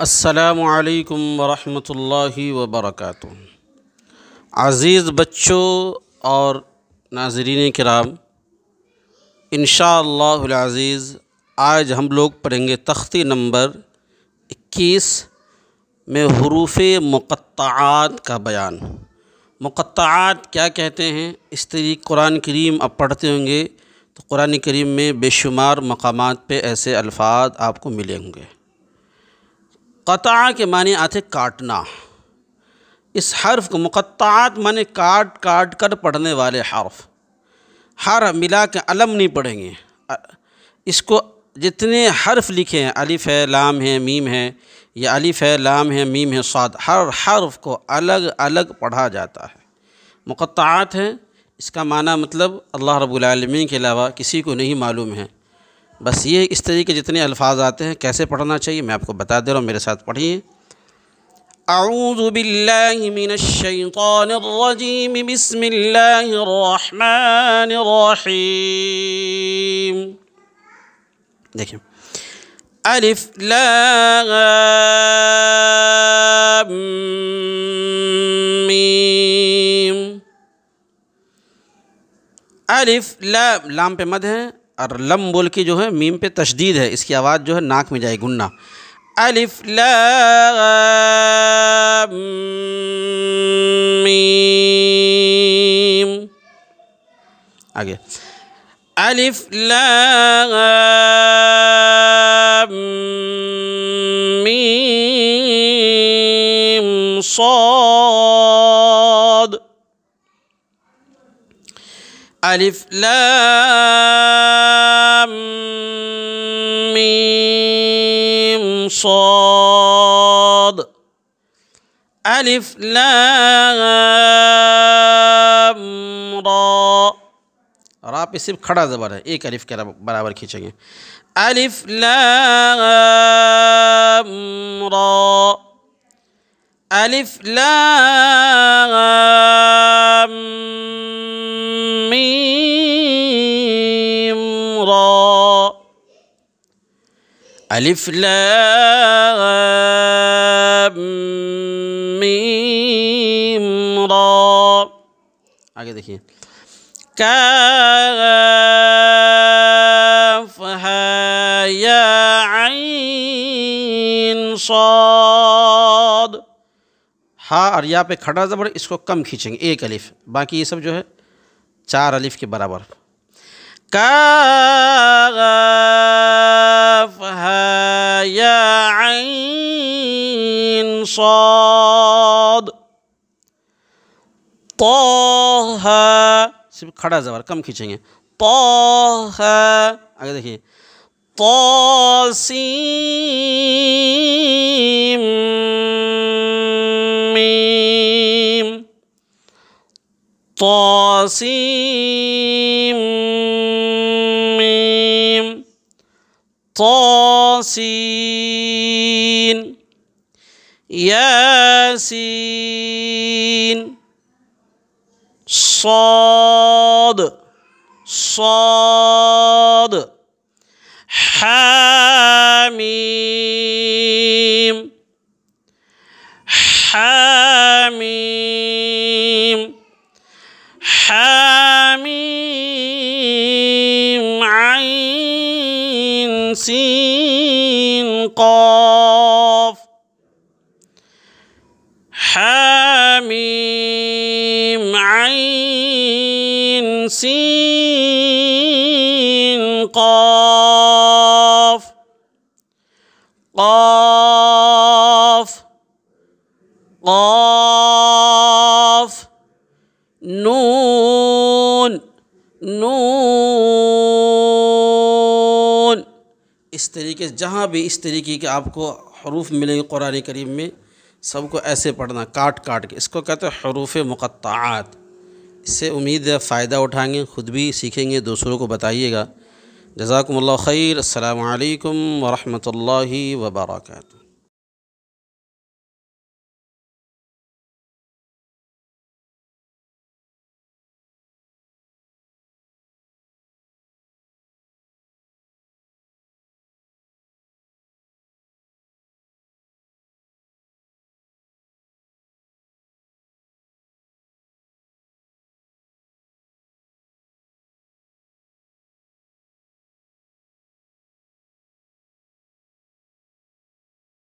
अस्सलामु अलैकुम वरहमतुल्लाहि वबरकातुहू। अज़ीज़ बच्चों और नाज़रीन किराम, इंशाअल्लाहुल अज़ीज़ आज हम लोग पढ़ेंगे तख्ती नंबर 21 में हुरूफ़े मुक़त्तआत का बयान। मुक़त्तआत क्या कहते हैं? इस तरीक़े कुरान करीम आप पढ़ते होंगे तो कुरान करीम में बेशुमार मकामात पे ऐसे अल्फ़ाज़ आपको मिले होंगे। क़ता के माने आते काटना। इस हर्फ़ को मुक़त्तआत माने काट काट कर पढ़ने वाले हर्फ़, हर मिला के अलम नहीं पढ़ेंगे। इसको जितने हर्फ़ लिखे हैं, अलिफ़ है, लाम है, मीम है, या अलिफ़ है, लाम है, मीम है, साद, हर हर्फ़ को अलग अलग पढ़ा जाता है। मुक़त्तआत है, इसका माना मतलब अल्लाह रब्बुल आलमीन के अलावा किसी को नहीं मालूम है। बस ये इस तरीके के जितने अल्फ़ाज़ आते हैं कैसे पढ़ना चाहिए मैं आपको बता दे रहा हूँ, मेरे साथ पढ़िए। अऊज़ु बिल्लाहि मिनश शैतानिर रजीम, बिस्मिल्लाहिर रहमानिर रहीम। देखिए, अलिफ लाम मीम। अलिफ लाम, लाम पे मद है और लम बोल के जो है मीम पे तशदीद है, इसकी आवाज़ जो है नाक में जाए, गुन्ना। अलिफ लाम मीम। आगे अलिफ लाम मीम साद। अलिफ लाम मीम साद। अलिफ लाम रा पे सिर्फ खड़ा ज़बर है, एक अलिफ के बराबर खींचेंगे। अलिफ लाम रा। अलिफ लाम मीम रा। अलिफ लाम मीम रा। आगे देखिए, काफ हा या ऐन साद। हा और या पे खड़ा ज़बर, इसको कम खींचेंगे, एक अलिफ, बाकी ये सब जो है चार अलिफ के बराबर। काफ हा या ऐन साद। तोहा सिर्फ खड़ा ज़बर कम खींचेंगे, तोहा। आगे देखिए, तोसीम मीम। तोसीम मीम। तोसीन। यासीन। साद साद। हामीम हामीम। हामीम ऐन सीन क़ाफ। हामीम ऐन सीन क़ाफ। क़ाफ क़ाफ। नून नून। इस तरीके से जहाँ भी इस तरीके के आपको हरूफ मिलेंगे कुरान करीम में, सबको ऐसे पढ़ना काट काट के। इसको कहते हैं हुरूफ़े मुक़त्तआत। इससे उम्मीद है फ़ायदा उठाएंगे, ख़ुद भी सीखेंगे, दूसरों को बताइएगा। जज़ाकुमुल्लाह खैर। अस्सलामु अलैकुम वरहमतुल्लाहि वबरकातुहू।